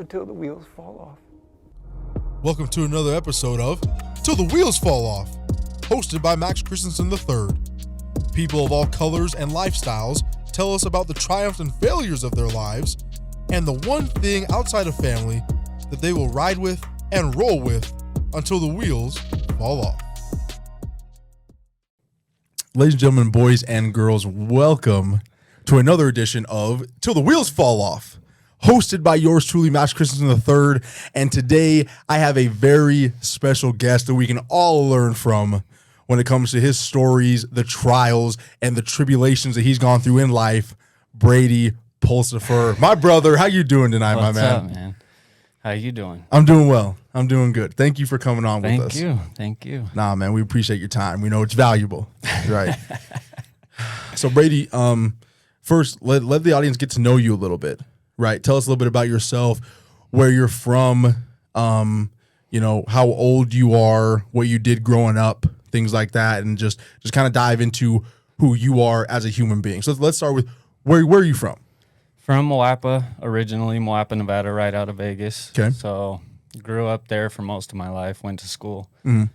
until the wheels fall off. Welcome to another episode of Till the Wheels Fall Off, hosted by Max Christensen III. People of all colors and lifestyles tell us about the triumphs and failures of their lives and the one thing outside of family that they will ride with and roll with until the wheels fall off. Ladies and gentlemen, boys and girls, welcome to another edition of Till the Wheels Fall Off, hosted by yours truly, Max Christensen III. And today I have a very special guest that we can all learn from when it comes to his stories, the trials, and the tribulations that he's gone through in life. Brady Pulsipher. My brother, how you doing tonight, my man? What's up, man? How you doing? I'm doing well. I'm doing good. Thank you for coming on with us. Thank you. Nah, man, we appreciate your time. We know it's valuable. Right. So, Brady, first, let the audience get to know you a little bit, right? Tell us a little bit about yourself, where you're from, how old you are, what you did growing up, things like that, and just kind of dive into who you are as a human being. So let's start with where are you from? From Moapa, originally, Moapa, Nevada, right out of Vegas. Okay. So grew up there for most of my life, went to school. Mm-hmm.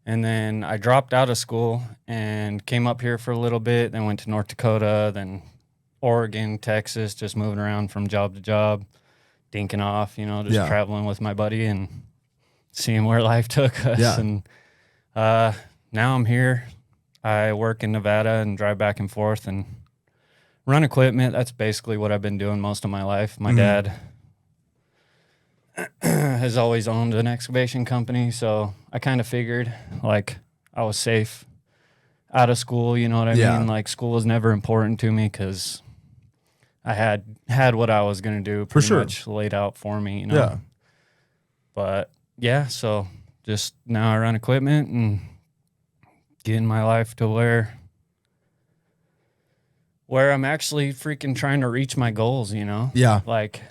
And then I dropped out of school and came up here for a little bit, then went to North Dakota, then Oregon, Texas, just moving around from job to job, dinking off, traveling with my buddy and seeing where life took us. Yeah. And now I'm here. I work in Nevada and drive back and forth and run equipment. That's basically what I've been doing most of my life. My dad has always owned an excavation company, so I kind of figured like I was safe out of school, you know what I mean? Like school was never important to me because I had what I was going to do pretty much laid out for me, you know? Yeah. But yeah, so just now I run equipment and getting my life to where I'm actually freaking trying to reach my goals, you know? Yeah. Like,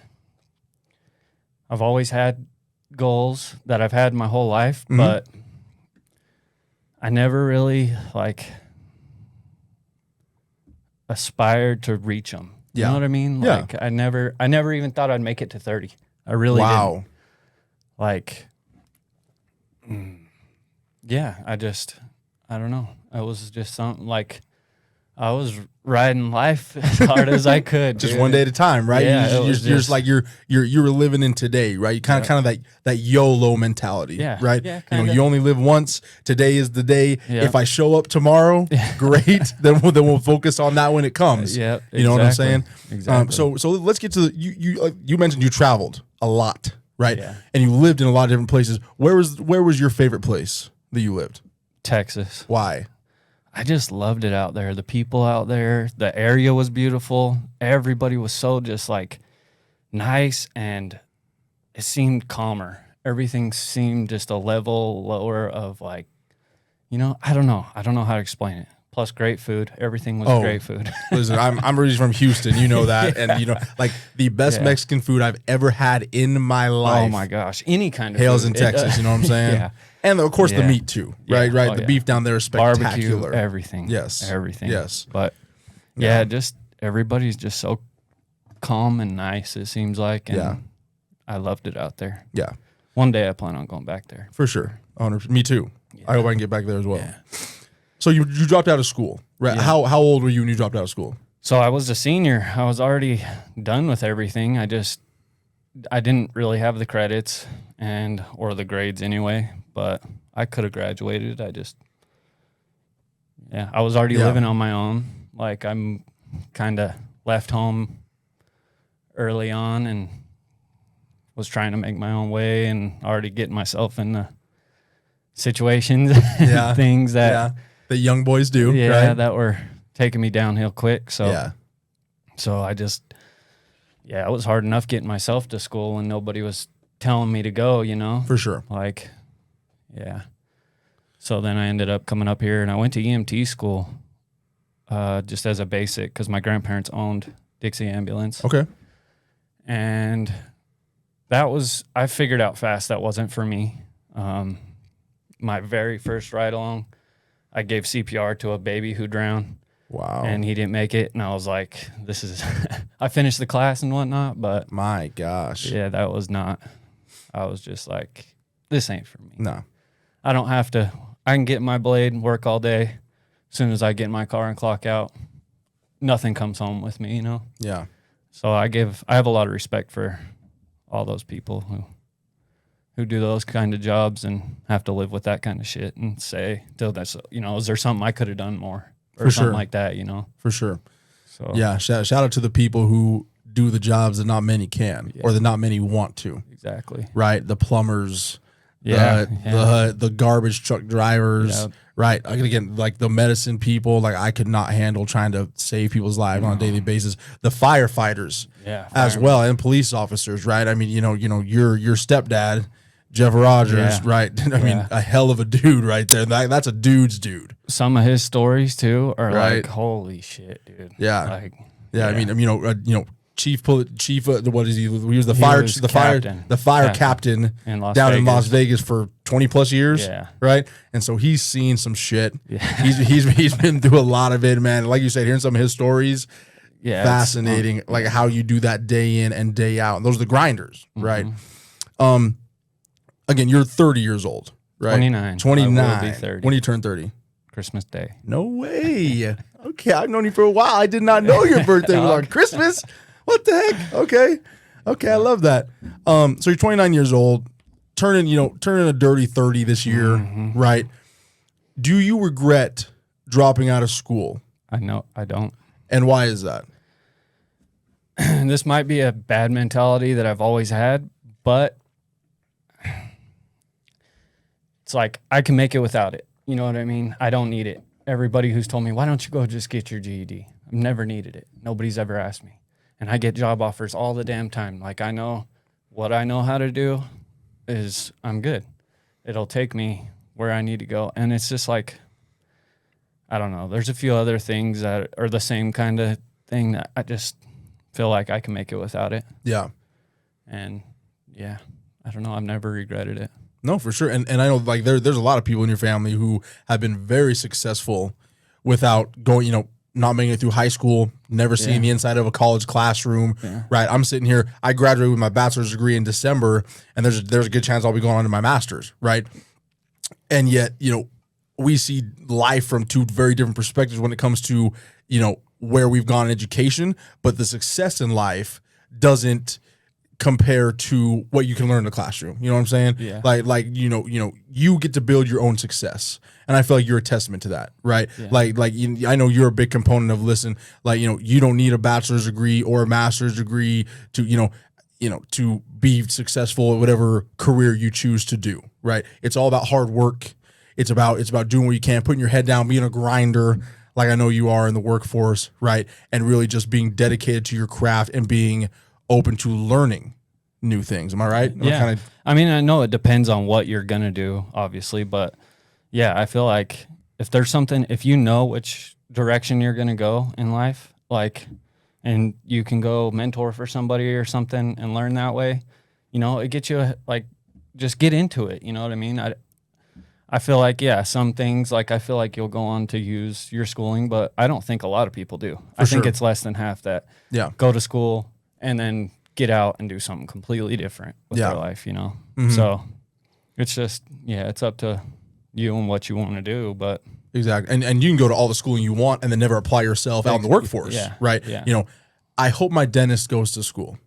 I've always had goals that I've had my whole life, but I never really, aspired to reach them. You know what I mean? Yeah. Like, I never even thought I'd make it to 30. I really didn't. Like, yeah, I don't know. I was just something like, I was riding life as hard as I could. Just dude. one day at a time, right? Yeah, you're just like you were living in today, right? You kind of that YOLO mentality, right? Yeah, kinda. You only live once. Today is the day. Yeah. If I show up tomorrow, great. Then we'll focus on that when it comes. Yeah, exactly. You know what I'm saying? Exactly. So let's get to you mentioned you traveled a lot, right? Yeah. And you lived in a lot of different places. Where was your favorite place that you lived? Texas. Why? I just loved it out there. The people out there, the area was beautiful. Everybody was so just like nice, and it seemed calmer. Everything seemed just a level lower of like, I don't know how to explain it. Plus great food. Everything was great food. Listen, I'm originally from Houston, you know that, and like the best Mexican food I've ever had in my life. Oh my gosh, any kind of hails food. in Texas, you know what I'm saying? Yeah. And of course the meat too, right? Yeah. Right. The beef down there is spectacular. Barbecue, everything. Yes. Everything. Yes. But just everybody's just so calm and nice, it seems like. And I loved it out there. Yeah. One day I plan on going back there. For sure. 100%. Me too. Yeah. I hope I can get back there as well. Yeah. So you dropped out of school, right? Yeah. How old were you when you dropped out of school? So I was a senior. I was already done with everything. I didn't really have the credits or the grades anyway, but I could have graduated. I was already living on my own. Like, I'm kind of left home early on and was trying to make my own way and already getting myself in the situations and things that young boys do, right? That were taking me downhill quick. So, so I just, it was hard enough getting myself to school and nobody was telling me to go, For sure. Like, So then I ended up coming up here and I went to EMT school just as a basic because my grandparents owned Dixie Ambulance. Okay. And I figured out fast that wasn't for me. My very first ride along, I gave CPR to a baby who drowned. Wow. And he didn't make it. And I was like, this is, I finished the class and whatnot, but My gosh. yeah, that was not, I was just like, this ain't for me. No. I don't have to, I can get in my blade and work all day. As soon as I get in my car and clock out, nothing comes home with me, you know? Yeah. So I have a lot of respect for all those people who do those kind of jobs and have to live with that kind of shit and say, dude, that's, you know, is there something I could have done more or For something sure. like that, you know? For sure. So Yeah. Shout out to the people who do the jobs that not many can or that not many want to. exactly. Right. The plumbers, Yeah. the garbage truck drivers, Yep. right? Again, like the medicine people, like I could not handle trying to save people's lives on a daily basis. The firefighters, Yeah. as well, and police officers, right? I mean, your stepdad, Jeff Rogers, Yeah. right? I mean, a hell of a dude right there. That's a dude's dude. Some of his stories too are Right. like, holy shit, dude. Yeah. Like, Yeah, I mean, Chief, what is he? He was the was fire captain in Las down in Vegas. Las Vegas for 20 plus years. Yeah. Right. And so he's seen some shit. Yeah. He's been through a lot of it, man. Like you said, hearing some of his stories, Yeah. fascinating. Like how you do that day in and day out. And those are the grinders, right? Again, you're 30 years old, right? 29. 29. I will be 30. When do you turn 30? Christmas Day. No way. Okay, I've known you for a while. I did not know your birthday was on Christmas. What the heck? Okay, I love that. So you're 29 years old, turning a dirty 30 this year, right? Do you regret dropping out of school? I know I don't. And why is that? And this might be a bad mentality that I've always had, but it's like I can make it without it. You know what I mean? I don't need it. Everybody who's told me, why don't you go just get your GED? I've never needed it. Nobody's ever asked me. And I get job offers all the damn time. Like I know what I know how to do is I'm good. It'll take me where I need to go. And it's just like, I don't know. There's a few other things that are the same kind of thing that I just feel like I can make it without it. Yeah. And yeah, I don't know. I've never regretted it. No, for sure. And I know like there's a lot of people in your family who have been very successful without going, not making it through high school, never seeing the inside of a college classroom, right? I'm sitting here, I graduated with my bachelor's degree in December, and there's a good chance I'll be going on to my master's, right? And yet, we see life from two very different perspectives when it comes to, where we've gone in education, but the success in life doesn't compare to what you can learn in the classroom. You know what I'm saying? Yeah. Like you get to build your own success, and I feel like you're a testament to that, right? Yeah. I know you're a big component of you don't need a bachelor's degree or a master's degree to to be successful at whatever career you choose to do, right? It's all about hard work. It's about doing what you can, putting your head down, being a grinder, like I know you are in the workforce, right? And really just being dedicated to your craft and being open to learning new things. Am I right? Yeah. I mean, I know it depends on what you're going to do, obviously, but yeah, I feel like if you know which direction you're going to go in life, and you can go mentor for somebody or something and learn that way, it gets you just get into it. You know what I mean? I feel like, some things, I feel like you'll go on to use your schooling, but I don't think a lot of people do. I think it's less than half that go to school and then get out and do something completely different with their life, So it's just, it's up to you and what you want to do, but. Exactly. And you can go to all the schooling you want and then never apply yourself out in the workforce, right? Yeah. I hope my dentist goes to school.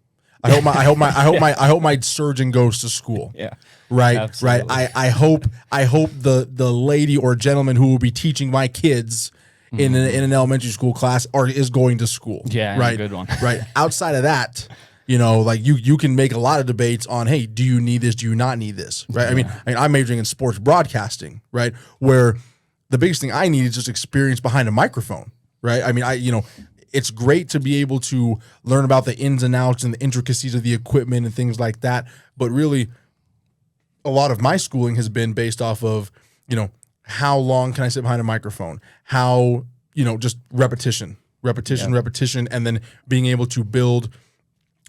I hope my surgeon goes to school. Yeah. Right. Absolutely. Right. I hope the lady or gentleman who will be teaching my kids in an elementary school class is going to school. Yeah. Right. Good one. Right. Outside of that, you can make a lot of debates on, hey, do you need this? Do you not need this? Right. I mean, I'm majoring in sports broadcasting, right? Where the biggest thing I need is just experience behind a microphone. Right. I mean, it's great to be able to learn about the ins and outs and the intricacies of the equipment and things like that. But really, a lot of my schooling has been based off of, how long can I sit behind a microphone? How, just repetition, and then being able to build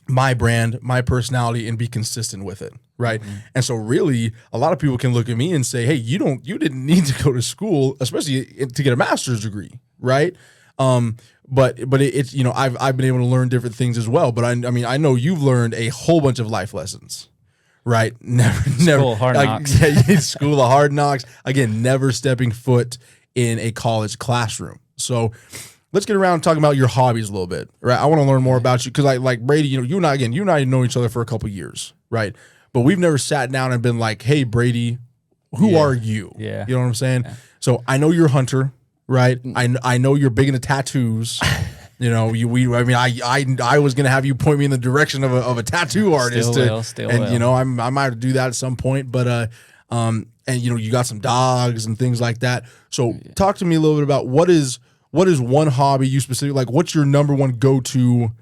my brand, my personality, and be consistent with it. Right. And so really, a lot of people can look at me and say, hey, you didn't need to go to school, especially to get a master's degree. Right. But it's I've been able to learn different things as well. But I mean I know you've learned a whole bunch of life lessons, right? Never of hard knocks. School of hard knocks. Again, never stepping foot in a college classroom. So let's get around talking about your hobbies a little bit, right? I want to learn more about you because I like Brady. You and I know each other for a couple years, right? But we've never sat down and been like, "Hey, Brady, who are you?" Yeah, you know what I'm saying. Yeah. So I know you're a hunter, right? I know you're big into tattoos. I was gonna have you point me in the direction of a tattoo artist, I might do that at some point, but and you got some dogs and things like that. So talk to me a little bit about what is one hobby you specifically like. What's your number one go-to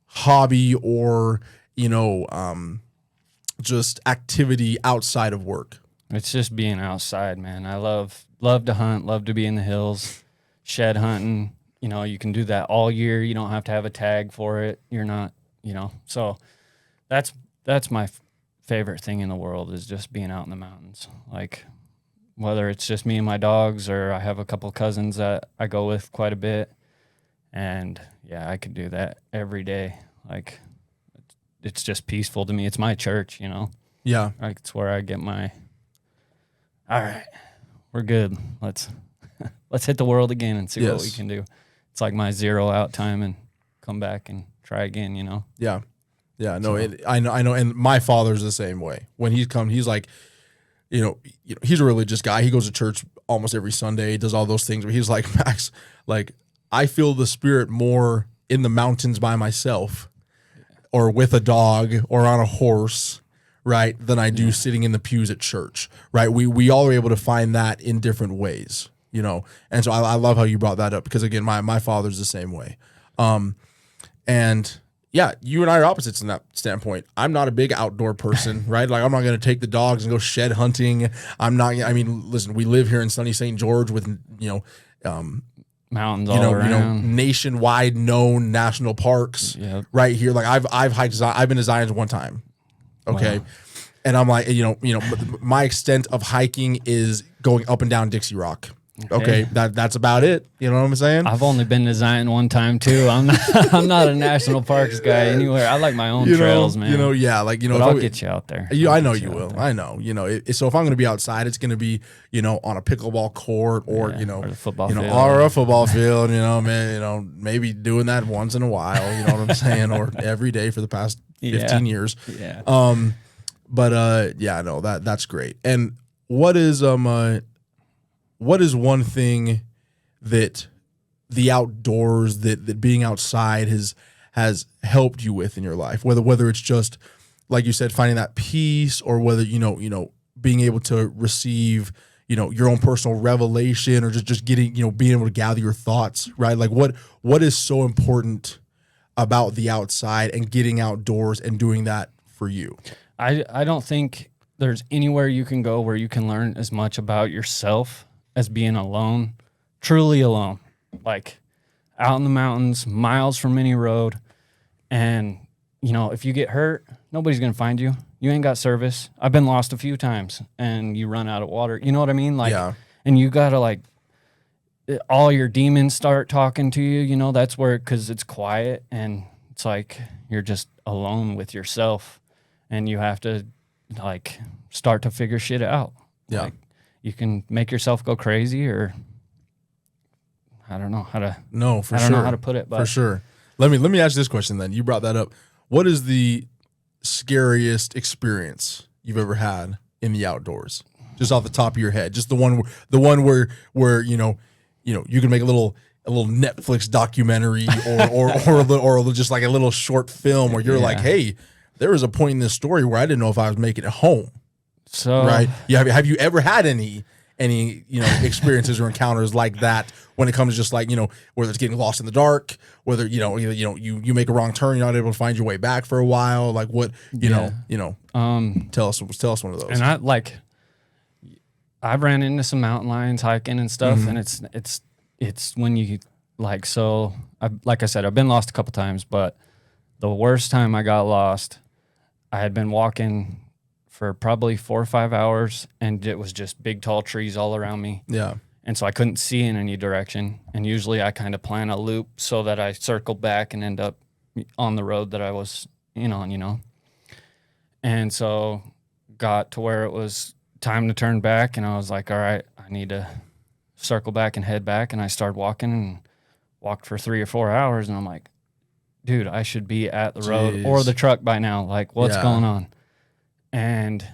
hobby or just activity outside of work? It's just being outside, man. I love to hunt, love to be in the hills, shed hunting. You can do that all year. You don't have to have a tag for it. You're not, so that's my favorite thing in the world is just being out in the mountains. Like whether it's just me and my dogs or I have a couple cousins that I go with quite a bit. And yeah, I could do that every day. Like it's just peaceful to me. It's my church, Yeah. Like it's where I get my, all right, we're good. Let's hit the world again and see what we can do. It's like my 0 out time and come back and try again, Yeah. Yeah. No, I know. And my father's the same way. When he's come, he's like, he's a religious guy. He goes to church almost every Sunday, does all those things. But he's like, Max, like, I feel the spirit more in the mountains by myself or with a dog or on a horse, right, than I do sitting in the pews at church, right? We all are able to find that in different ways. And so I love how you brought that up because again, my father's the same way. And yeah, you and I are opposites in that standpoint. I'm not a big outdoor person, right? Like I'm not going to take the dogs and go shed hunting. Listen, we live here in sunny St. George with, mountains all around. Nationwide known national parks right here. Like I've hiked, I've been to Zion's one time. Okay. Wow. And I'm like, my extent of hiking is going up and down Dixie Rock. Okay, that's about it. You know what I'm saying? I've only been to Zion one time too. I'm not a national parks guy anywhere. I like my own trails, man. But I'll get you out there. I know you will. I know. So if I'm going to be outside, it's going to be on a pickleball court or or the football field. Or a football field. Maybe doing that once in a while. You know what I'm saying? Or every day for the past 15 years. Yeah. That's great. And what is one thing that the outdoors, that being outside has helped you with in your life? Whether it's just, like you said, finding that peace or whether, being able to receive, your own personal revelation or just getting, being able to gather your thoughts, right? Like what is so important about the outside and getting outdoors and doing that for you? I don't think there's anywhere you can go where you can learn as much about yourself as being alone, truly alone, like out in the mountains, miles from any road. And, if you get hurt, nobody's going to find you. You ain't got service. I've been lost a few times and you run out of water. You know what I mean? And you got to all your demons start talking to you, that's where, cause it's quiet and it's like, you're just alone with yourself and you have to start to figure shit out. Yeah. You can make yourself go crazy, or I don't know how to. No, for sure. I don't know how to put it, but for sure. Let me ask you this question then. You brought that up. What is the scariest experience you've ever had in the outdoors? Just off the top of your head, just the one where you can make a little Netflix documentary or just like a little short film where you're like, hey, there was a point in this story where I didn't know if I was making it home. So right, yeah. Have you ever had any experiences or encounters like that when it comes to just whether it's getting lost in the dark, whether you make a wrong turn, you're not able to find your way back for a while, like what tell us one of those. And I've ran into some mountain lions hiking and stuff, and it's when you like I said, I've been lost a couple times, but the worst time I got lost, I had been walking for probably 4 or 5 hours, and it was just big, tall trees all around me. Yeah. And so I couldn't see in any direction. And usually I kind of plan a loop so that I circle back and end up on the road that I was on, And so got to where it was time to turn back. And I was like, all right, I need to circle back and head back. And I started walking and walked for 3 or 4 hours. And I'm like, dude, I should be at the road or the truck by now. Like, what's going on? And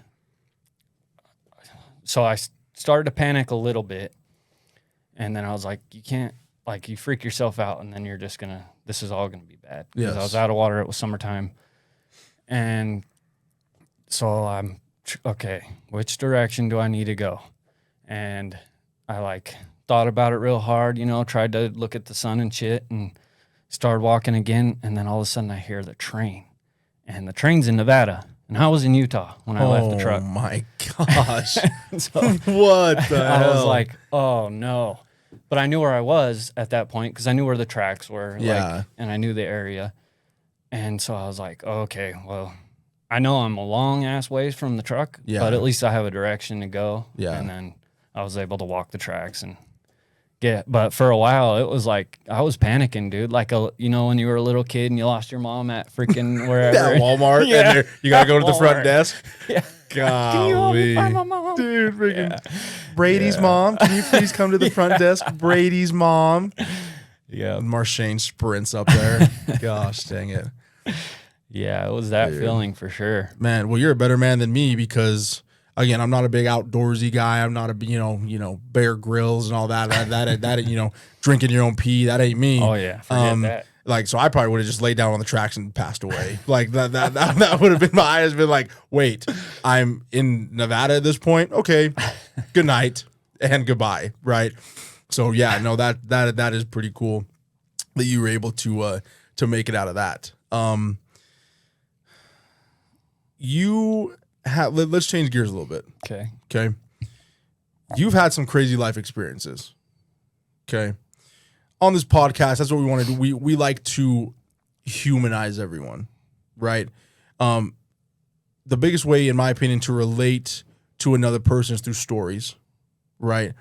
so I started to panic a little bit. And then I was like, you can't, like, you freak yourself out, and then you're just going to, this is all going to be bad. Because I was out of water. It was summertime. And so I'm, okay, which direction do I need to go? And I, thought about it real hard, tried to look at the sun and shit, and started walking again. And then all of a sudden I hear the train. And the train's in Nevada. And I was in Utah when I left the truck. Oh, my gosh. So what the hell? I was like, oh, no. But I knew where I was at that point because I knew where the tracks were. And I knew the area. And so I was like, okay, well, I know I'm a long-ass ways from the truck, but at least I have a direction to go. Yeah. And then I was able to walk the tracks and but for a while, it was like, I was panicking, dude. Like, when you were a little kid and you lost your mom at freaking wherever. At Walmart. And you got to go to the front desk. Yeah. Golly. Can you help me find my mom? Dude, freaking Brady's mom. Can you please come to the front desk? Brady's mom. Yeah. And Marshane sprints up there. Gosh, dang it. Yeah, it was that feeling for sure. Man, well, you're a better man than me because, again, I'm not a big outdoorsy guy. I'm not a, Bear Grylls and all that. That drinking your own pee. That ain't me. Oh, yeah. Forget that. So I probably would have just laid down on the tracks and passed away. Like that would have been my eyes. Been like, wait, I'm in Nevada at this point. Okay, good night and goodbye. Right. So yeah, no, that is pretty cool that you were able to make it out of that. Let's change gears a little bit. Okay. You've had some crazy life experiences. Okay. On this podcast, that's what we want to do. We like to humanize everyone, right? The biggest way, in my opinion, to relate to another person is through stories, right?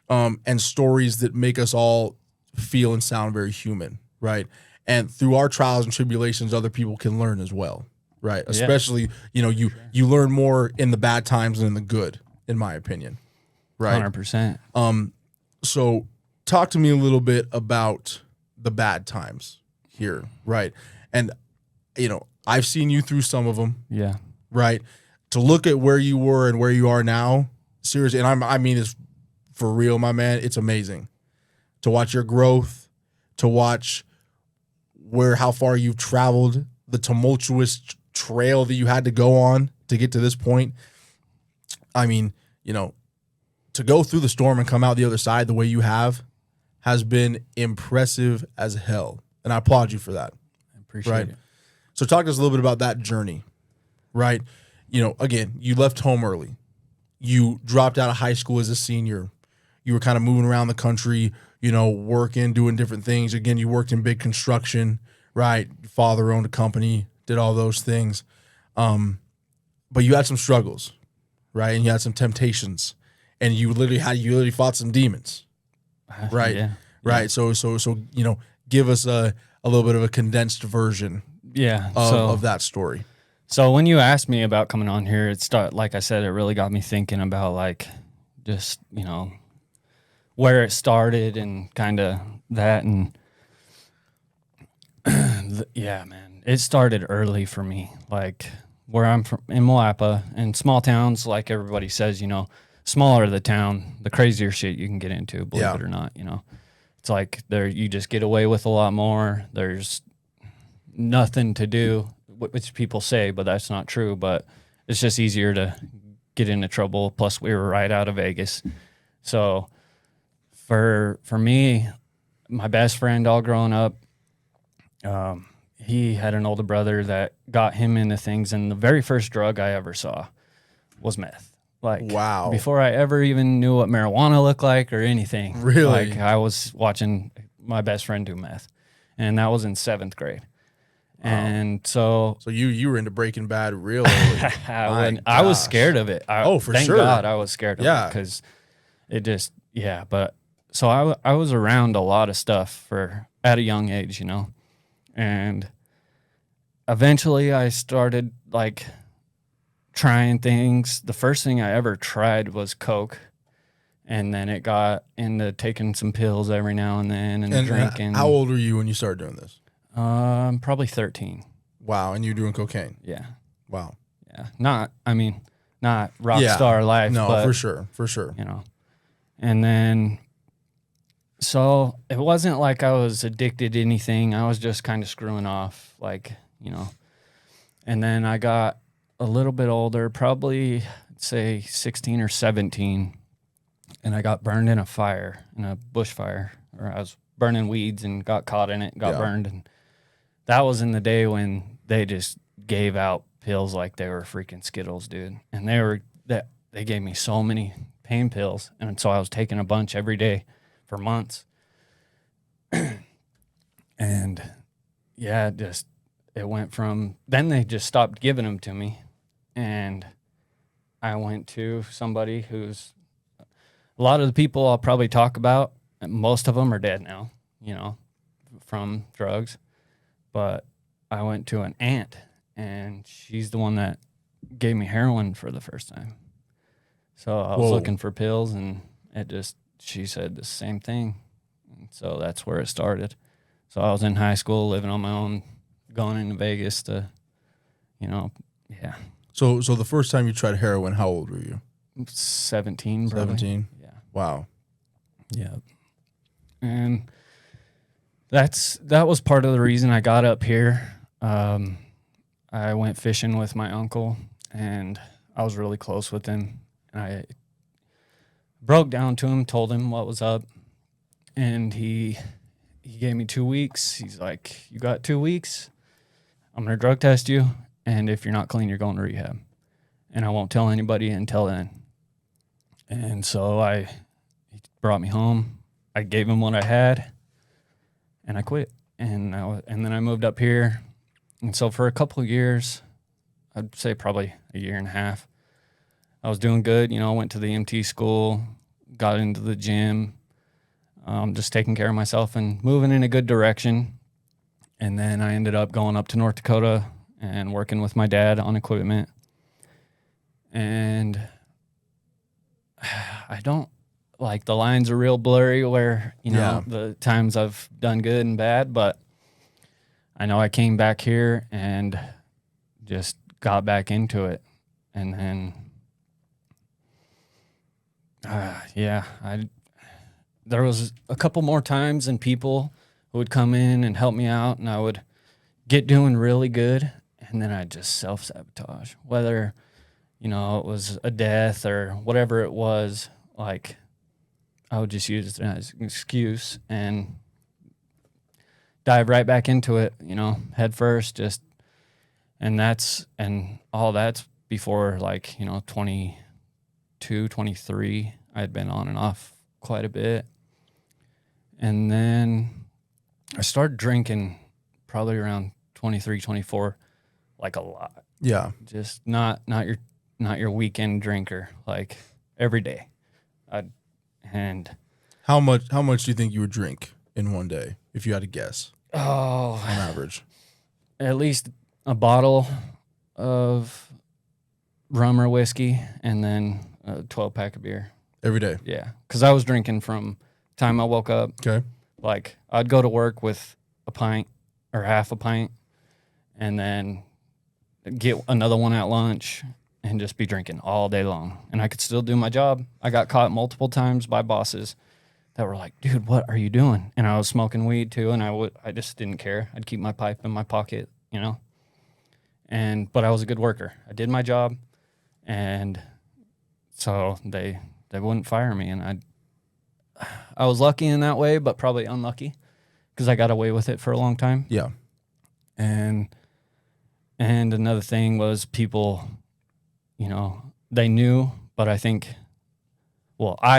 And stories that make us all feel and sound very human, right? And through our trials and tribulations, other people can learn as well, right? Yeah. Especially, you learn more in the bad times than in the good, in my opinion, right? 100%. So talk to me a little bit about the bad times here, right? And, I've seen you through some of them. Yeah. Right? To look at where you were and where you are now, seriously, and I mean this for real, my man, it's amazing. To watch your growth, to watch how far you've traveled, the tumultuous trail that you had to go on to get to this point. I mean, to go through the storm and come out the other side the way you have has been impressive as hell. And I applaud you for that. I appreciate it. So talk to us a little bit about that journey, right? Again, you left home early. You dropped out of high school as a senior. You were kind of moving around the country, working, doing different things. Again, you worked in big construction, right? Your father owned a company, did all those things. But you had some struggles, right? And you had some temptations. And you literally fought some demons. Right. Yeah. Right. So give us a little bit of a condensed version of that story. So when you asked me about coming on here, like I said, it really got me thinking about just, where it started and kind of that. And yeah, man, it started early for me. Like where I'm from in Moapa, and small towns, like everybody says, smaller the town, the crazier shit you can get into, believe it or not, It's like you just get away with a lot more. There's nothing to do, which people say, but that's not true. But it's just easier to get into trouble. Plus, we were right out of Vegas. So for me, my best friend all growing up, he had an older brother that got him into things. And the very first drug I ever saw was meth. Wow. Before I ever even knew what marijuana looked like or anything. Really? I was watching my best friend do meth. And that was in 7th grade. Wow. And so you were into Breaking Bad real early. I was scared of it. For thank sure. God I was scared of it because it just, but so I was around a lot of stuff at a young age, and eventually I started like trying things. The first thing I ever tried was Coke. And then it got into taking some pills every now and then and drinking. How old were you when you started doing this? Probably 13. Wow. And you were doing cocaine? Yeah. Wow. Yeah. Not rock star life. No, but, for sure. For sure. And then, so it wasn't like I was addicted to anything. I was just kind of screwing off, And then I got a little bit older, probably, I'd say 16 or 17. And I got burned in a bushfire, or I was burning weeds and got caught in it, got burned. And that was in the day when they just gave out pills like they were freaking Skittles, dude. And they gave me so many pain pills. And so I was taking a bunch every day for months. And yeah, it went from, then they just stopped giving them to me. And I went to somebody who's, a lot of the people I'll probably talk about, most of them are dead now, from drugs. But I went to an aunt, and she's the one that gave me heroin for the first time. So I was looking for pills, and she said the same thing. And so that's where it started. So I was in high school, living on my own, going into Vegas to, yeah. So the first time you tried heroin, how old were you? 17, probably. 17? Wow. Yeah. And that was part of the reason I got up here. I went fishing with my uncle, and I was really close with him. And I broke down to him, told him what was up, and he gave me 2 weeks. He's like, "You got 2 weeks. I'm going to drug test you, and if you're not clean, you're going to rehab. And I won't tell anybody until then." And so he brought me home. I gave him what I had, and I quit. And then I moved up here. And so for a couple of years, I'd say probably a year and a half, I was doing good. Went to the MT school, got into the gym, just taking care of myself and moving in a good direction. And then I ended up going up to North Dakota and working with my dad on equipment. And I don't, the lines are real blurry where, the times I've done good and bad, but I know I came back here and just got back into it. And then, there was a couple more times and people who would come in and help me out, and I would get doing really good, and then I'd just self-sabotage, whether, it was a death or whatever it was. I would just use it as an excuse and dive right back into it, head first, and all that's before 22, 23, I'd been on and off quite a bit. And then I started drinking probably around 23, 24, a lot. Yeah. Just not your weekend drinker, every day. And how much do you think you would drink in one day, if you had to guess? On average, at least a bottle of rum or whiskey, and then a 12-pack of beer every day. Yeah, because I was drinking from the time I woke up. Okay. I'd go to work with a pint or half a pint, and then get another one at lunch, and just be drinking all day long. And I could still do my job. I got caught multiple times by bosses that were like, "Dude, what are you doing?" And I was smoking weed too, and I just didn't care. I'd keep my pipe in my pocket, but I was a good worker. I did my job, and so they wouldn't fire me, and I was lucky in that way, but probably unlucky because I got away with it for a long time. Yeah. And another thing was people, they knew, but I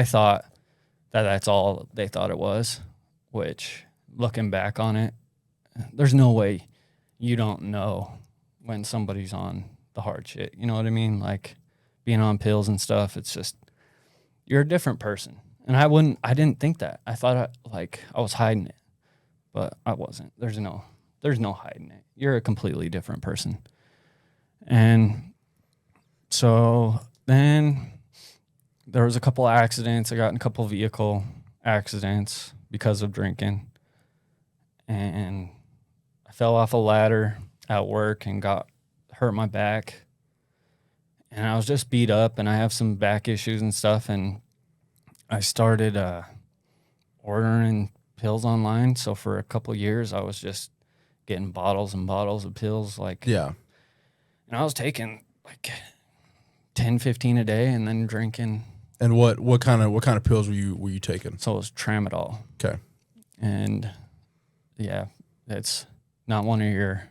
thought that that's all they thought it was, which, looking back on it, there's no way you don't know when somebody's on the hard shit. You know what I mean? Being on pills and stuff, it's just, you're a different person. And I didn't think that. I thought I was hiding it, but I wasn't. There's no hiding it. You're a completely different person. And so then there was a couple accidents. I got in a couple vehicle accidents because of drinking. And I fell off a ladder at work and hurt my back. And I was just beat up, and I have some back issues and stuff. And I started ordering pills online. So for a couple of years, I was just getting bottles and bottles of pills. Yeah. And I was taking 10, 15 a day, and then drinking. And what kind of pills were you taking? So it was tramadol. Okay. And yeah, it's not one of your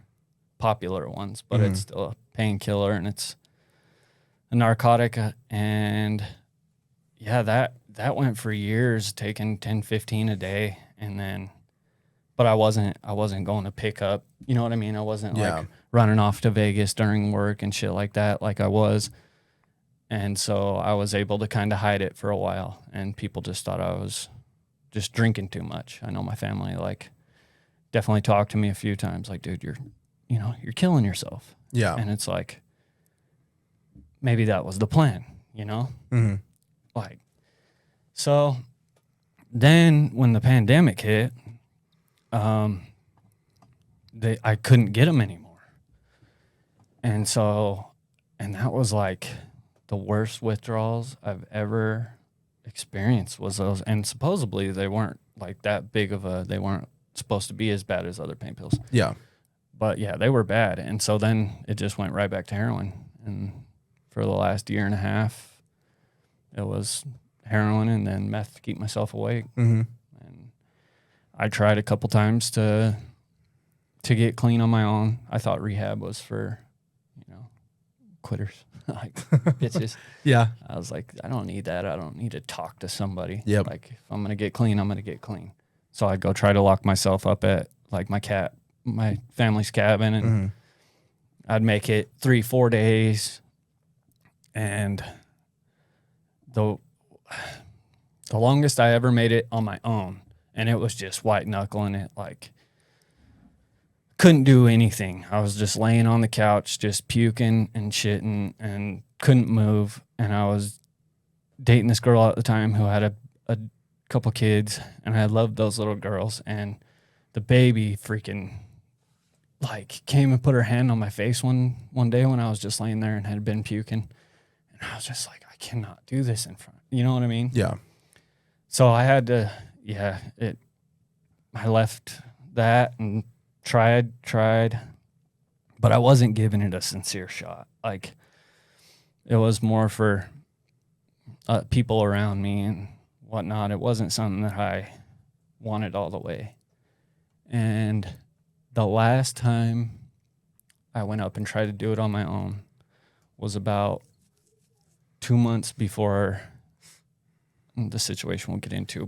popular ones, but it's still a painkiller, and it's a narcotic. And yeah, that went for years, taking 10, 15 a day. And then, but I wasn't going to pick up, you know what I mean? I wasn't running off to Vegas during work and shit like that, like I was. And so I was able to kind of hide it for a while, and people just thought I was just drinking too much. I know my family definitely talked to me a few times, like, dude, you're killing yourself. Yeah. And it's like, maybe that was the plan, you know? Mm-hmm. So then when the pandemic hit, I couldn't get them anymore. And that was the worst withdrawals I've ever experienced was those. And supposedly they weren't that big they weren't supposed to be as bad as other pain pills. Yeah. But yeah, they were bad. And so then it just went right back to heroin. And for the last year and a half, it was heroin and then meth to keep myself awake. Mm-hmm. And I tried a couple times to get clean on my own. I thought rehab was for, quitters, bitches. Yeah. I was like, I don't need that. I don't need to talk to somebody. Yep. If I'm going to get clean, I'm going to get clean. So I'd go try to lock myself up at my family's cabin, and I'd make it 3-4 days. And the longest I ever made it on my own, and it was just white knuckling it, couldn't do anything. I was just laying on the couch, just puking and shitting, and couldn't move. And I was dating this girl at the time who had a couple kids, and I loved those little girls. And the baby freaking came and put her hand on my face one day when I was just laying there and had been puking. And I was just like, I cannot do this in front. You know what I mean? Yeah. So I had to, I left that and tried, but I wasn't giving it a sincere shot. It was more for people around me and whatnot. It wasn't something that I wanted all the way. And the last time I went up and tried to do it on my own was about 2 months before the situation we'll get into,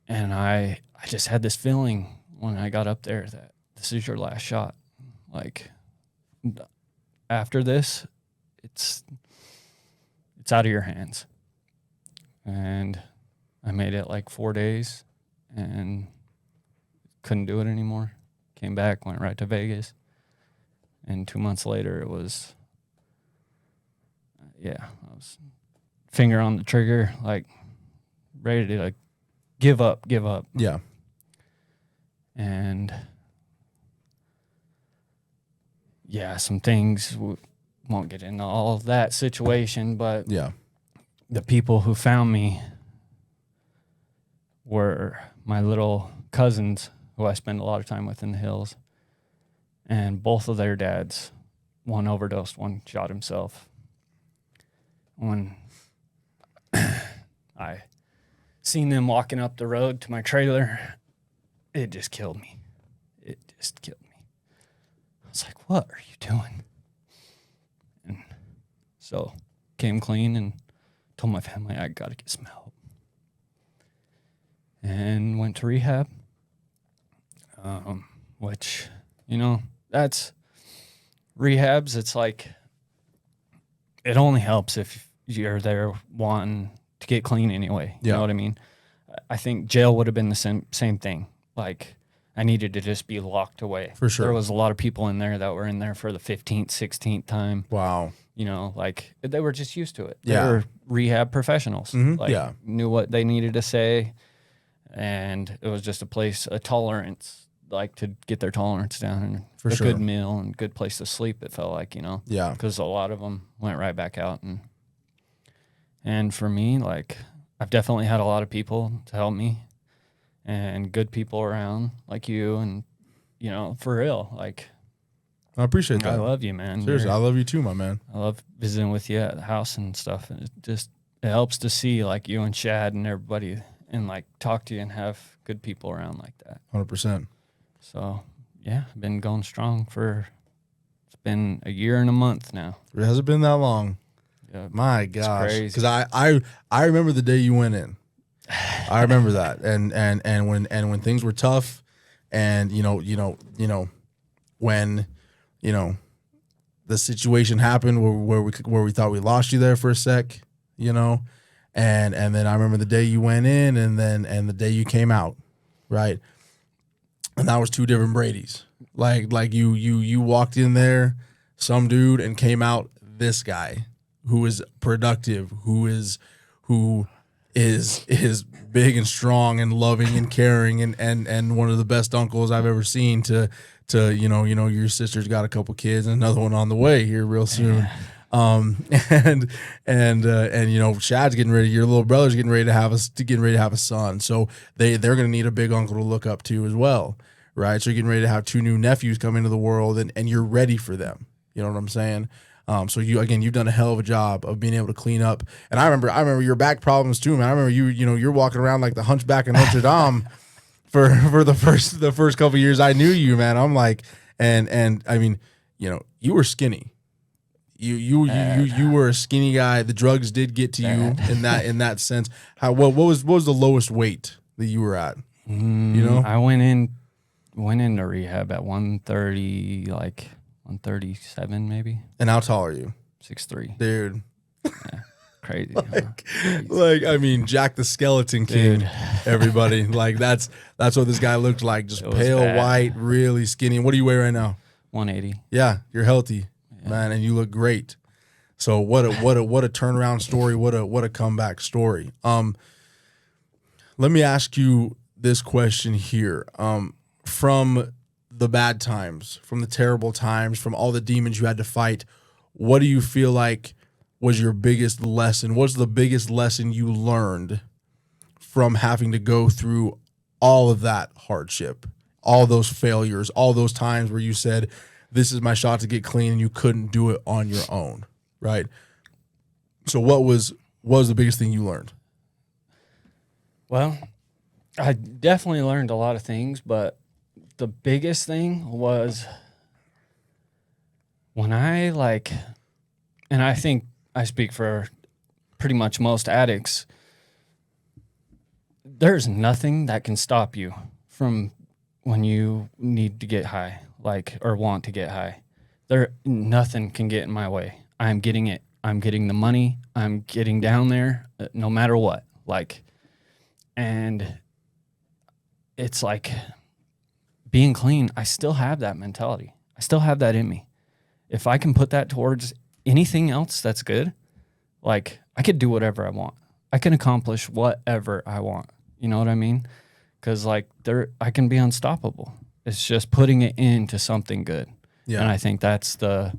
and I just had this feeling when I got up there that this is your last shot. After this, it's out of your hands. And I made it 4 days and couldn't do it anymore. Came back, went right to Vegas. And 2 months later, it was, I was finger on the trigger, ready to give up. Yeah. And some things, won't get into all of that situation, but yeah, the people who found me were my little cousins who I spend a lot of time with in the hills. And both of their dads, one overdosed, one shot himself. When I seen them walking up the road to my trailer, it just killed me. I was like, what are you doing? And so came clean and told my family I got to get some help. And went to rehab, which, that's rehabs. It's it only helps if you're there wanting to get clean anyway. You Yeah. know what I mean? I think jail would have been the same thing. Like, I needed to just be locked away. For sure. There was a lot of people in there that were in there for the 15th, 16th time. Wow. You know, like, they were just used to it. Yeah. They were rehab professionals. Like, Yeah. knew what they needed to say. And it was just a place, a tolerance, like, to get their tolerance down, and For a sure. good meal and good place to sleep, it felt like, you know. Yeah. Because a lot of them went right back out. And for me, like, I've definitely had a lot of people to help me and good people around like you, and, you know, for real, like, I appreciate that. I love you, man. Seriously, I love you too, my man. I love visiting with you at the house and stuff. And it helps to see, like, you and Shad and everybody, and, like, talk to you and have good people around like that. 100%. So, yeah, I've been going strong it's been a year and a month now. It hasn't been that long. Yeah, My gosh. crazy. Because I remember the day you went in. I remember that. And when things were tough, and when the situation happened where we thought we lost you there for a sec, and then I remember the day you went in, and the day you came out, right? And that was two different Bradys. Like you walked in there, some dude, and came out this guy who is productive, who is big and strong and loving and caring, and one of the best uncles I've ever seen to your sister's got a couple kids and another one on the way here real soon. And Shad's getting ready, your little brother's getting ready to have a son. So they're going to need a big uncle to look up to as well. Right. So you're getting ready to have two new nephews come into the world, and you're ready for them. You know what I'm saying? So you've done a hell of a job of being able to clean up. And I remember your back problems too, man. I remember you're walking around like the hunchback in Notre Dame for the first couple of years I knew you, man. I'm like, and I mean, you were skinny. You were a skinny guy. The drugs did get to you in that sense. What was the lowest weight that you were at? I went into rehab at 130, like 137 maybe. And how tall are you? 6'3". Dude. Yeah, crazy. Like, I mean, Jack the Skeleton King, Dude. everybody. Like, that's what this guy looked like. Just pale bad. white, really skinny. What do you weigh right now? 180. Yeah, you're healthy, man, and you look great. So what a turnaround story. What a comeback story. Let me ask you this question here. From the bad times, from the terrible times, from all the demons you had to fight, what do you feel like was your biggest lesson? What's the biggest lesson you learned from having to go through all of that hardship, all those failures, all those times where you said, this is my shot to get clean, and you couldn't do it on your own, right? So what was the biggest thing you learned? Well, I definitely learned a lot of things, but the biggest thing was when and I think I speak for pretty much most addicts, there's nothing that can stop you from when you need to get high, or want to get high. Nothing can get in my way. I'm getting it. I'm getting the money. I'm getting down there no matter what. And it's like being clean, I still have that mentality. I still have that in me. If I can put that towards anything else that's good, I could do whatever I want. I can accomplish whatever I want. You know what I mean? Because I can be unstoppable. It's just putting it into something good. Yeah. And I think that's the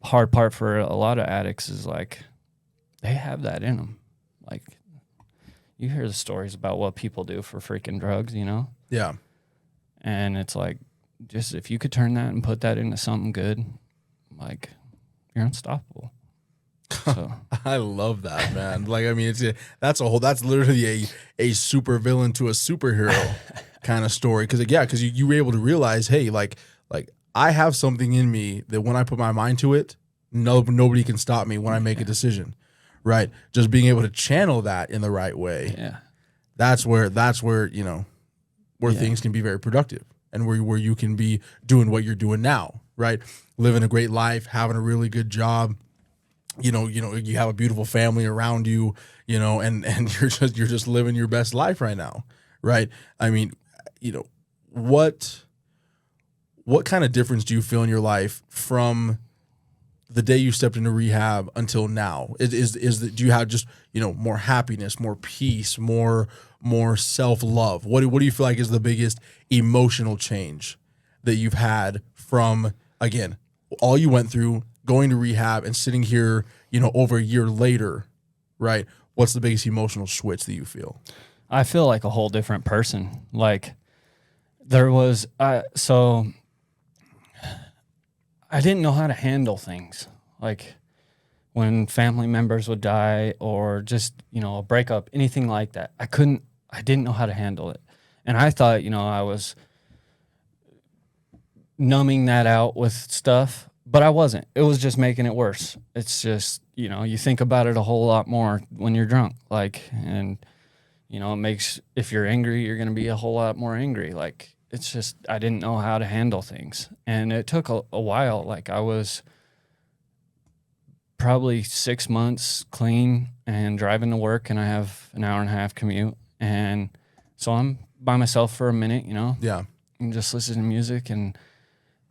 hard part for a lot of addicts is they have that in them. You hear the stories about what people do for freaking drugs, Yeah. And it's just if you could turn that and put that into something good, you're unstoppable. So I love that, man. That's literally a super villain to a superhero kind of story. Because you were able to realize, hey, I have something in me that when I put my mind to it, nobody can stop me when I make a decision. Right. Just being able to channel that in the right way. yeah. That's where things can be very productive, and where you can be doing what you're doing now, right? Living a great life, having a really good job, you have a beautiful family around you, and you're just living your best life right now, right? I mean, what kind of difference do you feel in your life from the day you stepped into rehab until now? Do you have just more happiness, more peace, more self-love? What do you feel like is the biggest emotional change that you've had from, again, all you went through, going to rehab and sitting here, over a year later, right? What's the biggest emotional switch that you feel? I feel like a whole different person. Like there was, so I didn't know how to handle things. Like when family members would die or just, a breakup, anything like that. I didn't know how to handle it. And I thought, I was numbing that out with stuff, but I wasn't. It was just making it worse. It's just, you think about it a whole lot more when you're drunk. And it makes, if you're angry, you're going to be a whole lot more angry. Like, it's just, I didn't know how to handle things. And it took a while. Like, I was probably 6 months clean and driving to work, and I have an hour and a half commute. And so I'm by myself for a minute, Yeah. and just listening to music. And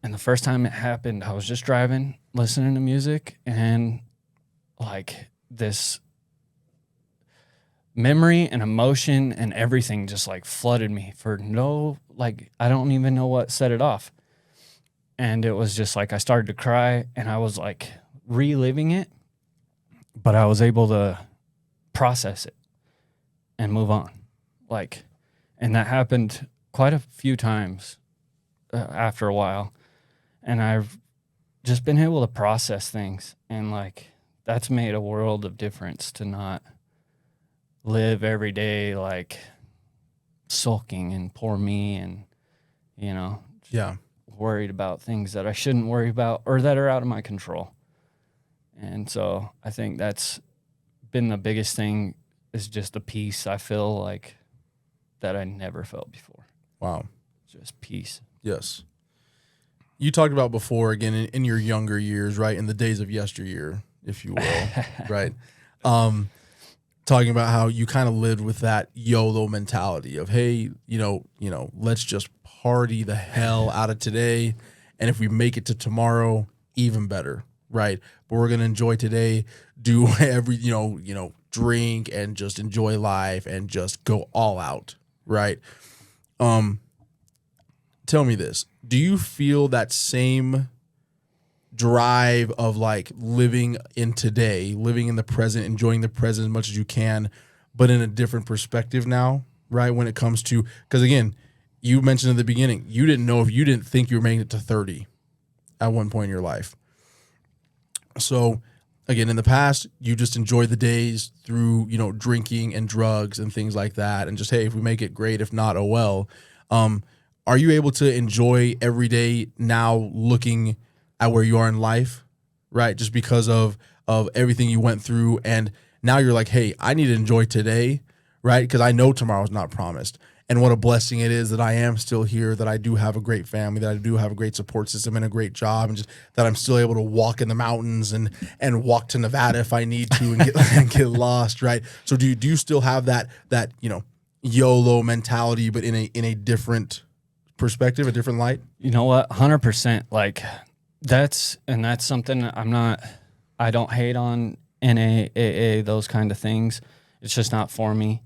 the first time it happened, I was just driving, listening to music, and like this memory and emotion and everything just like flooded me I don't even know what set it off. And it was just like I started to cry, and I was like reliving it, but I was able to process it and move on. And that happened quite a few times after a while. And I've just been able to process things, and that's made a world of difference to not live every day like sulking and poor me and Yeah. worried about things that I shouldn't worry about or that are out of my control. And so I think that's been the biggest thing, is just the peace I feel like that I never felt before. Wow. Just peace. Yes. You talked about before, again, in your younger years, right? In the days of yesteryear, if you will, right? Talking about how you kind of lived with that YOLO mentality of, hey, let's just party the hell out of today. And if we make it to tomorrow, even better, right? But we're going to enjoy today, do every, drink and just enjoy life and just go all out, right? Tell me this. Do you feel that same drive of living in today, living in the present, enjoying the present as much as you can, but in a different perspective now, right? When it comes to, because again, you mentioned at the beginning, you didn't think you were making it to 30 at one point in your life. So again, in the past, you just enjoyed the days through, drinking and drugs and things like that. And just, hey, if we make it, great. If not, oh well. Are you able to enjoy every day now, looking at where you are in life, right? Just because of everything you went through, and now you're like, hey, I need to enjoy today, right? Because I know tomorrow's not promised. And what a blessing it is that I am still here, that I do have a great family, that I do have a great support system and a great job, and just that I'm still able to walk in the mountains and walk to Nevada if I need to and get lost, right? So do you still have that YOLO mentality, but in a different perspective, a different light? You know what? 100%. That's something I don't hate on NA, AA, those kind of things. It's just not for me.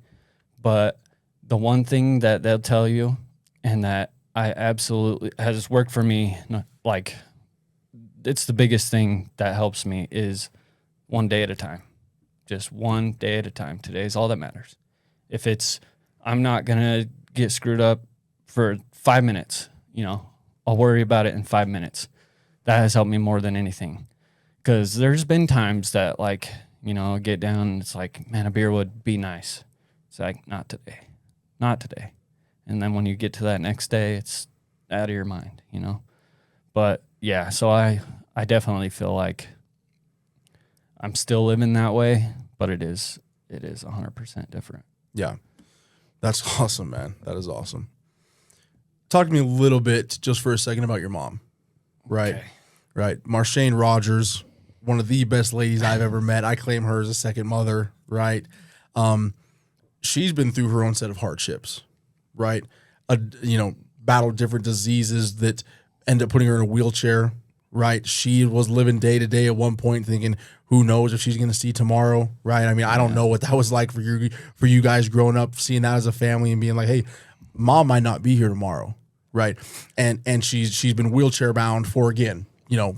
But the one thing that they'll tell you, and that I absolutely has worked for me, it's the biggest thing that helps me, is one day at a time. Just one day at a time. Today's all that matters. If I'm not going to get screwed up for 5 minutes, I'll worry about it in 5 minutes. That has helped me more than anything. Because there's been times that get down and it's like, man, a beer would be nice. It's like, not today. Not today. And then when you get to that next day, it's out of your mind, But yeah, so I definitely feel like I'm still living that way, but it is 100% different. Yeah. That's awesome, man. That is awesome. Talk to me a little bit just for a second about your mom, right? Okay. Right. Marshane Rogers, one of the best ladies I've ever met. I claim her as a second mother, right? She's been through her own set of hardships, right? Battled different diseases that end up putting her in a wheelchair, right? She was living day to day at one point thinking, who knows if she's going to see tomorrow, right? I mean, I don't know what that was like for you guys growing up, seeing that as a family and being like, hey, mom might not be here tomorrow, right? And she's been wheelchair bound for, again,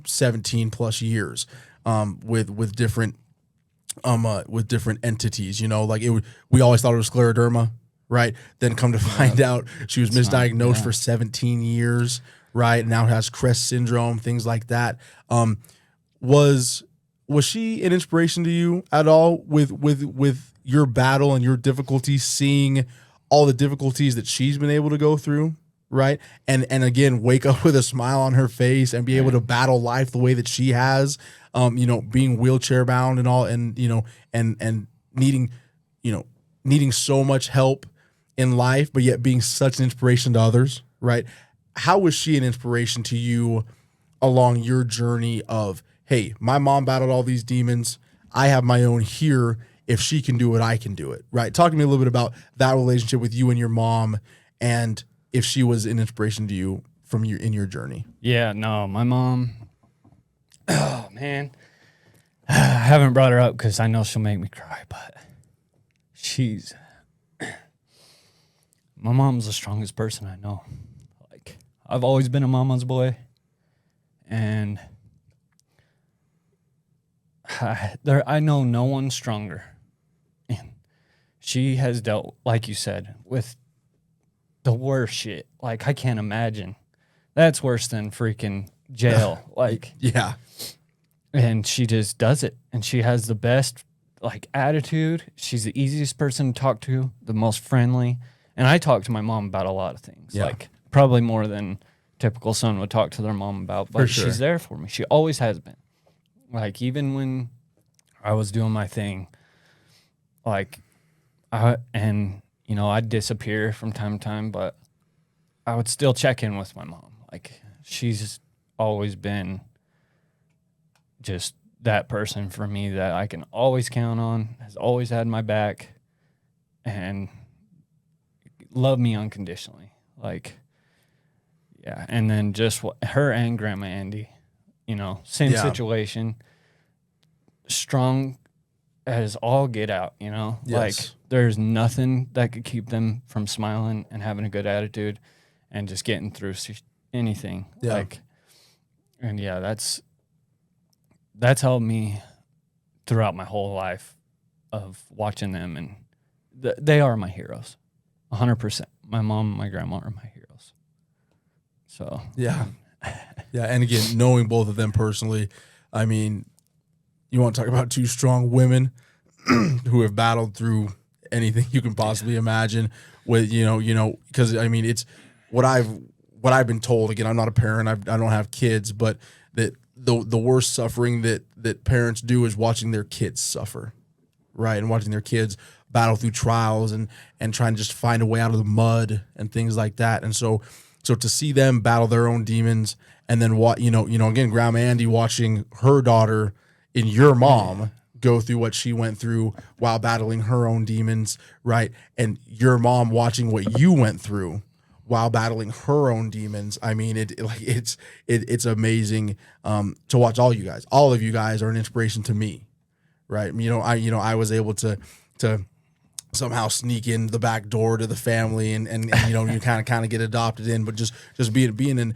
17 plus years, with different entities, we always thought it was scleroderma, right? Then come to find out she was misdiagnosed for 17 years, right? Now has Crest syndrome, things like that. Was she an inspiration to you at all with your battle and your difficulties, seeing all the difficulties that she's been able to go through, right? And again, wake up with a smile on her face and be able to battle life the way that she has, being wheelchair bound and all, and and needing so much help in life, but yet being such an inspiration to others, right? How was she an inspiration to you along your journey of, hey, my mom battled all these demons, I have my own here. If she can do it, I can do it, right? Talk to me a little bit about that relationship with you and your mom, and if she was an inspiration to you in your journey. Yeah, no, my mom, oh man, I haven't brought her up because I know she'll make me cry, but my mom's the strongest person I know. Like, I've always been a mama's boy, and I know no one stronger. And she has dealt, like you said, with the worst shit. Like, I can't imagine. That's worse than freaking jail. Like, yeah. And she just does it. And she has the best, attitude. She's the easiest person to talk to, the most friendly. And I talk to my mom about a lot of things. Yeah. Probably more than typical son would talk to their mom about. But she's there for me. She always has been. Even when I was doing my thing, I'd disappear from time to time, but I would still check in with my mom. She's always been just that person for me that I can always count on, has always had my back, and love me unconditionally. And then just her and Grandma Andy, same situation, strong as all get out, Yes. There's nothing that could keep them from smiling and having a good attitude and just getting through anything. Yeah. That's helped me throughout my whole life of watching them, and they are my heroes, 100%. My mom and my grandma are my heroes. So yeah. Yeah, and again, knowing both of them personally, I mean, you want to talk about two strong women who have battled through anything you can possibly imagine with, because I mean, it's what I've been told. Again, I'm not a parent, I don't have kids, but that the worst suffering that parents do is watching their kids suffer, right? And watching their kids battle through trials and trying to just find a way out of the mud and things like that. And so to see them battle their own demons, and then again, Grandma Andy watching her daughter in your mom go through what she went through while battling her own demons, right? And your mom watching what you went through while battling her own demons. I mean, it's amazing to watch all you guys. All of you guys are an inspiration to me, right? I was able to somehow sneak in the back door to the family and you kind of get adopted in, but just being an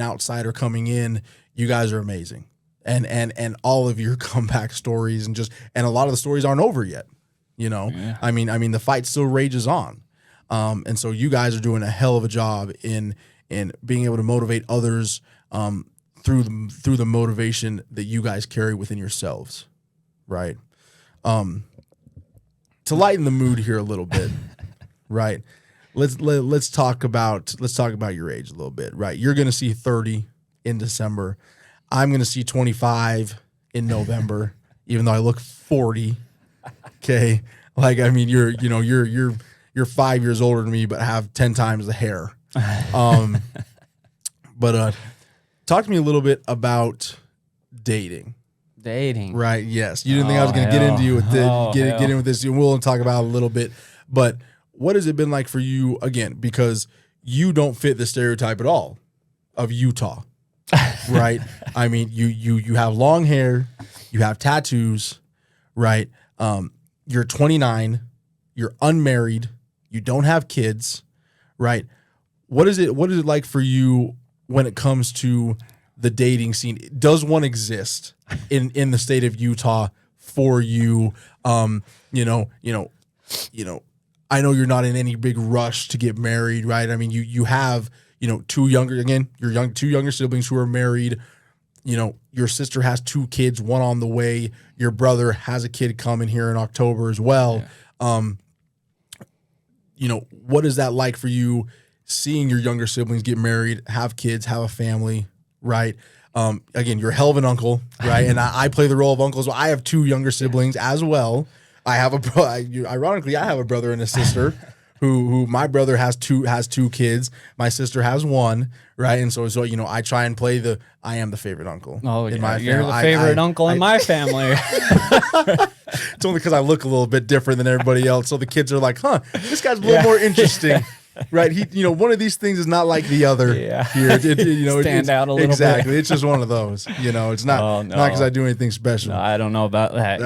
outsider coming in, you guys are amazing. And all of your comeback stories and a lot of the stories aren't over yet. Yeah. I mean the fight still rages on. And so you guys are doing a hell of a job in being able to motivate others through the motivation that you guys carry within yourselves, right? To lighten the mood here a little bit, right? Let's talk about your age a little bit, right? You're going to see 30 in December. I'm going to see 25 in November, even though I look 40. Okay, you're 5 years older than me, but have 10 times the hair. But talk to me a little bit about dating, Dating. Right. Yes. You didn't think I was going to get into you with this, get in with this. We'll talk about it a little bit. But what has it been like for you, again, because you don't fit the stereotype at all of Utah, right? I mean, you have long hair, you have tattoos, right? You're 29, you're unmarried, you don't have kids, right? What is it like for you when it comes to the dating scene? Does one exist in the state of Utah for you? I know you're not in any big rush to get married, right? I mean, you have, two younger siblings who are married. Your sister has 2 kids, one on the way. Your brother has a kid coming here in October as well. Yeah. What is that like for you seeing your younger siblings get married, have kids, have a family, right? Again, you're a hell of an uncle, right? And I play the role of uncle. So I have 2 younger siblings as well. I have ironically, I have a brother and a sister who my brother has two kids. My sister has 1, right? And so I try and play I am the favorite uncle. Oh, in yeah. my You're family. the favorite uncle in my family. It's only because I look a little bit different than everybody else. So the kids are like, huh, this guy's a little more interesting. Right, one of these things is not like the other. Yeah, here, stand out a little exactly. bit. It's just one of those. It's not not because I do anything special. No, I don't know about that.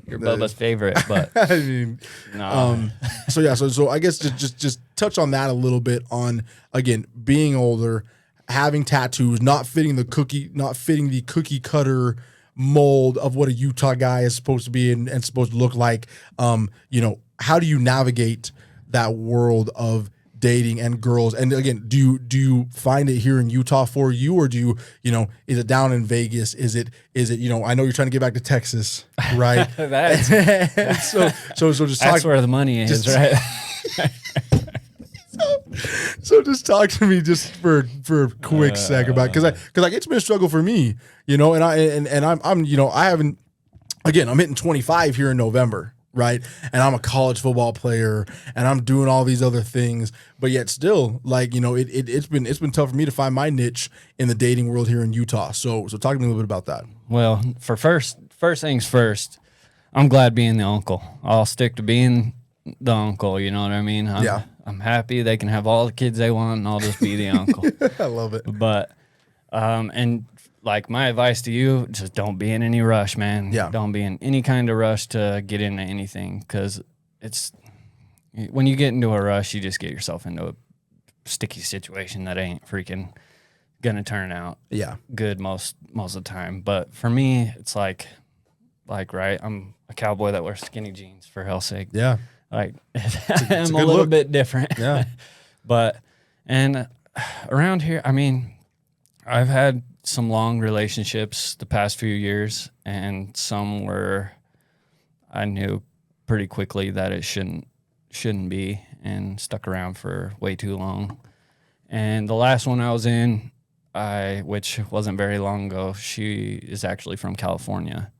You're Bubba's favorite, but I mean, no. So I guess just touch on that a little bit on, again, being older, having tattoos, not fitting the cookie cutter mold of what a Utah guy is supposed to be and supposed to look like. How do you navigate that world of dating and girls? And again, do you find it here in Utah for you, or do you is it down in Vegas? Is it I know you're trying to get back to Texas, right? so just That's where the money is, right? So just talk to me just for a quick sec about, because it's been a struggle for me, and I haven't, again, I'm hitting 25 here in November. Right. And I'm a college football player and I'm doing all these other things, but yet still, like, it's been tough for me to find my niche in the dating world here in Utah. So talk to me a little bit about that. Well, for first things first, I'm glad being the uncle. I'll stick to being the uncle. You know what I mean? I'm happy they can have all the kids they want and I'll just be the uncle. I love it. But, and like my advice to you, just don't be in any rush, man. Yeah. Don't be in any kind of rush to get into anything, because when you get into a rush, you just get yourself into a sticky situation that ain't freaking gonna turn out good most of the time. But for me, it's like right, I'm a cowboy that wears skinny jeans, for hell's sake. Yeah. Like it's I'm a little bit different. Yeah. And around here, I mean, I've had some long relationships the past few years, and some where I knew pretty quickly that it shouldn't be, and stuck around for way too long. And the last one I was in, which wasn't very long ago, she is actually from California,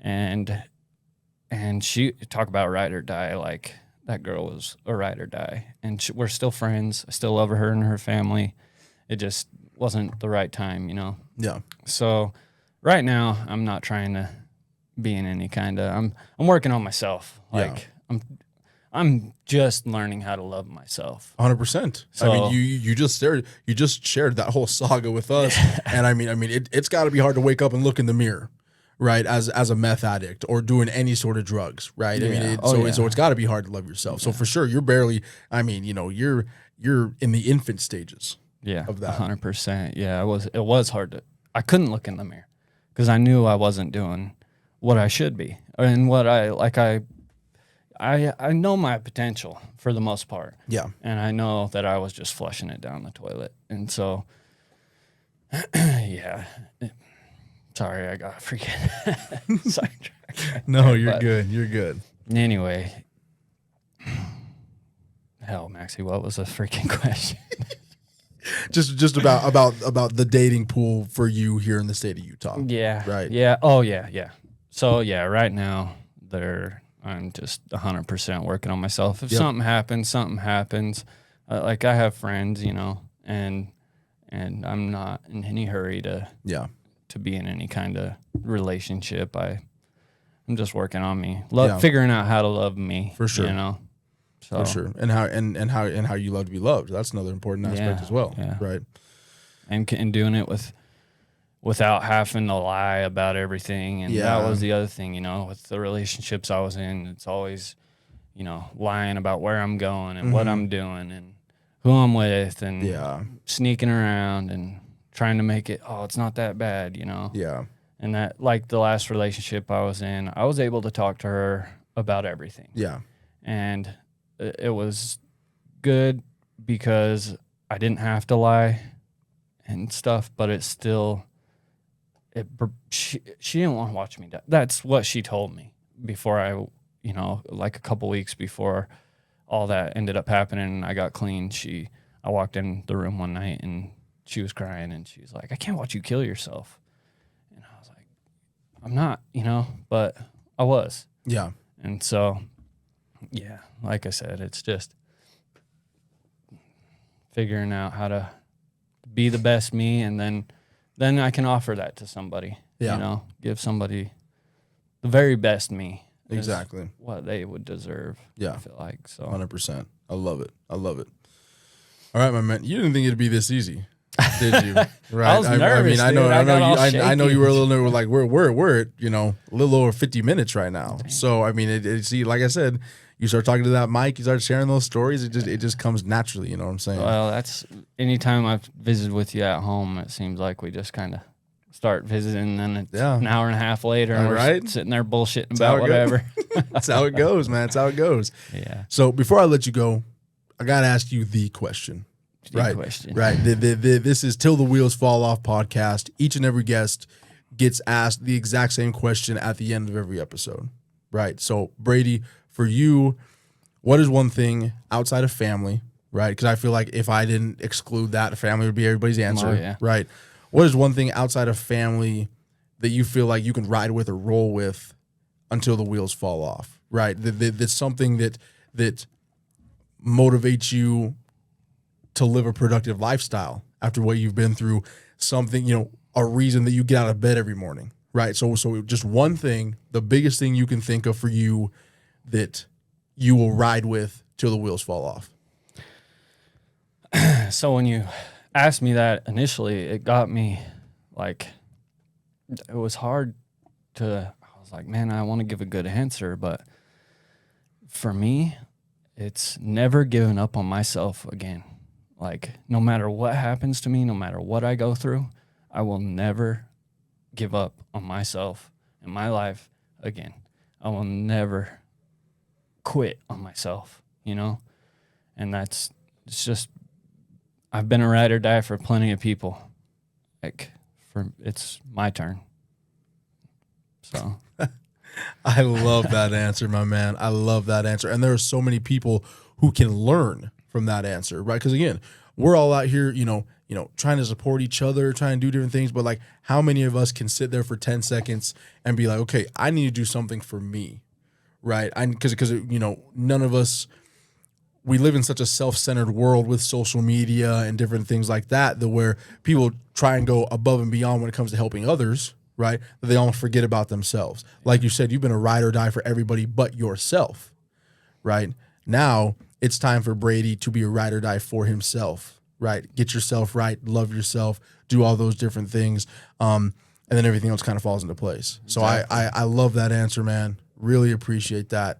and she, talk about ride or die, like that girl was a ride or die, and we're still friends. I still love her and her family. It just wasn't the right time, Yeah. So right now I'm not trying to be in any kind of, I'm working on myself. Like I'm just learning how to love myself. 100%. So, I mean, you just shared that whole saga with us. And I mean, it's gotta be hard to wake up and look in the mirror, right? As a meth addict or doing any sort of drugs, right? Yeah. I mean, so it's gotta be hard to love yourself. So for sure, you're barely, I mean, you're in the infant stages. Yeah, of that. 100%. Yeah, it was hard I couldn't look in the mirror because I knew I wasn't doing what I should be, and what I know my potential for the most part. Yeah. And I know that I was just flushing it down the toilet. And so, yeah. Sorry, I got freaking sidetracked. No, you're good. You're good. Anyway. Hell, Maxie, what was the freaking question? just about the dating pool for you here in the state of Utah. Yeah. Right. Yeah. Oh, yeah. Yeah. So, yeah, right now, I'm just 100% working on myself. If something happens. Like, I have friends, and I'm not in any hurry to to be in any kind of relationship. I'm just working on me, Yeah. figuring out how to love me. For sure. You know, so For sure. And how you love to be loved. That's another important aspect as well. Yeah. Right. And doing it without having to lie about everything. And that was the other thing, you know, with the relationships I was in. It's always, you know, lying about where I'm going and what I'm doing and who I'm with and sneaking around and trying to make it, it's not that bad, you know? Yeah. And that, like the last relationship I was in, I was able to talk to her about everything. Yeah. And it was good because I didn't have to lie and stuff, but it's still, she didn't want to watch me die. That's what she told me before I, you know, like a couple weeks before all that ended up happening and I got clean. I walked in the room one night and she was crying and she was like, I can't watch you kill yourself. And I was like, I'm not, you know, but I was. Yeah. And so, yeah, like I said, it's just figuring out how to be the best me, and then I can offer that to somebody. Yeah. You know, give somebody the very best me. Exactly. What they would deserve. Yeah. I feel like. So 100%. I love it. I love it. All right, my man. You didn't think it'd be this easy, did you? Right. I was nervous. I know you were a little nervous. Like we're at, you know, a little over 50 minutes right now. Dang. So I mean, see, like I said, you start talking to that mic, you start sharing those stories. It just comes naturally. You know what I'm saying? Well, that's anytime I've visited with you at home, it seems like we just kind of start visiting, and then it's an hour and a half later, and we're sitting there bullshitting about whatever. That's how it goes, man. That's how it goes. Yeah. So before I let you go, I gotta ask you the question. Right. This is Till the Wheels Fall Off podcast. Each and every guest gets asked the exact same question at the end of every episode. Right. So Brady, for you, what is one thing outside of family? Right. Because I feel like if I didn't exclude that, family would be everybody's answer. Oh, yeah. Right. What is one thing outside of family that you feel like you can ride with or roll with until the wheels fall off? Right. That's something that motivates you to live a productive lifestyle after what you've been through, something, you know, a reason that you get out of bed every morning, right? So just one thing, the biggest thing you can think of for you that you will ride with till the wheels fall off. So when you asked me that initially, it got me like, it was hard I was like, man, I want to give a good answer, but for me, it's never giving up on myself again. Like, no matter what happens to me, no matter what I go through, I will never give up on myself in my life again. I will never quit on myself, you know? And it's just, I've been a ride or die for plenty of people. Like, it's my turn. So. I love that answer, my man. I love that answer. And there are so many people who can learn from that answer, right? Because again, we're all out here, you know, trying to support each other, trying to do different things. But like, how many of us can sit there for 10 seconds and be like, okay, I need to do something for me, right? Because you know, none of us, we live in such a self-centered world with social media and different things like that, where people try and go above and beyond when it comes to helping others, right? That they almost forget about themselves. Like you said, you've been a ride or die for everybody but yourself, right? Now it's time for Brady to be a ride or die for himself, right? Get yourself right, love yourself, do all those different things, and then everything else kind of falls into place. So exactly. I love that answer, man. Really appreciate that.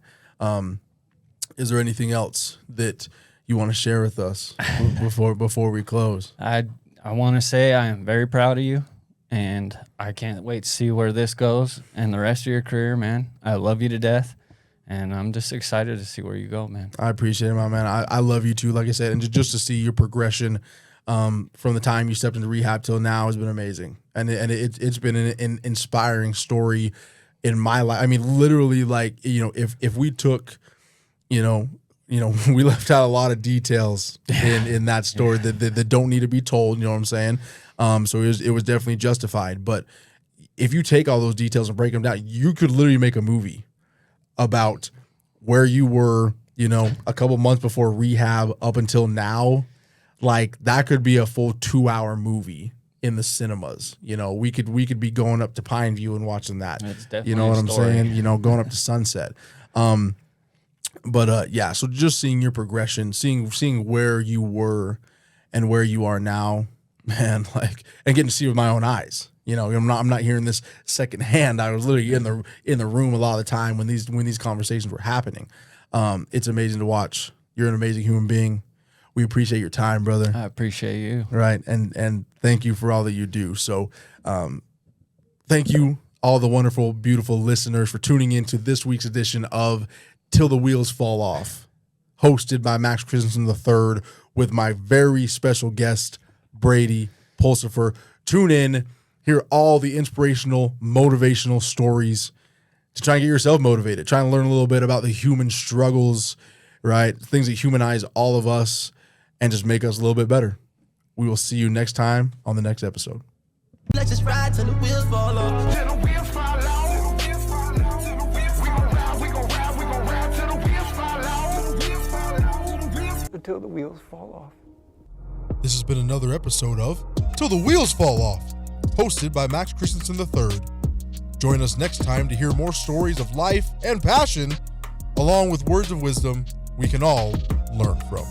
Is there anything else that you want to share with us before we close? I want to say I am very proud of you, and I can't wait to see where this goes and the rest of your career, man. I love you to death. And I'm just excited to see where you go, man. I appreciate it, my man. I love you too, like I said. And just to see your progression from the time you stepped into rehab till now has been amazing. And it's been an inspiring story in my life. I mean, literally, like, you know, if we took, you know, we left out a lot of details in that story that don't need to be told, you know what I'm saying? So it was definitely justified. But if you take all those details and break them down, you could literally make a movie about where you were, you know, a couple months before rehab up until now. Like, that could be a full 2-hour movie in the cinemas. You know, we could be going up to Pineview and watching that. It's definitely you know what a I'm story. saying? You know, going up to Sunset. But yeah, so just seeing your progression, seeing where you were and where you are now, man, like, and getting to see with my own eyes. You know, I'm not hearing this secondhand. I was literally in the room a lot of the time when these conversations were happening. It's amazing to watch. You're an amazing human being. We appreciate your time, brother. I appreciate you. Right, and thank you for all that you do. So, thank you, all the wonderful, beautiful listeners, for tuning in to this week's edition of Till the Wheels Fall Off, hosted by Max Christensen III with my very special guest, Brady Pulsipher. Tune in, hear all the inspirational, motivational stories to try and get yourself motivated, try and learn a little bit about the human struggles, right? Things that humanize all of us and just make us a little bit better. We will see you next time on the next episode. Let's just ride till the wheels fall off. Till the wheels fall off. We gon' ride till the wheels fall off. Until the wheels fall off. This has been another episode of Till the Wheels Fall Off, hosted by Max Christensen III. Join us next time to hear more stories of life and passion, along with words of wisdom we can all learn from.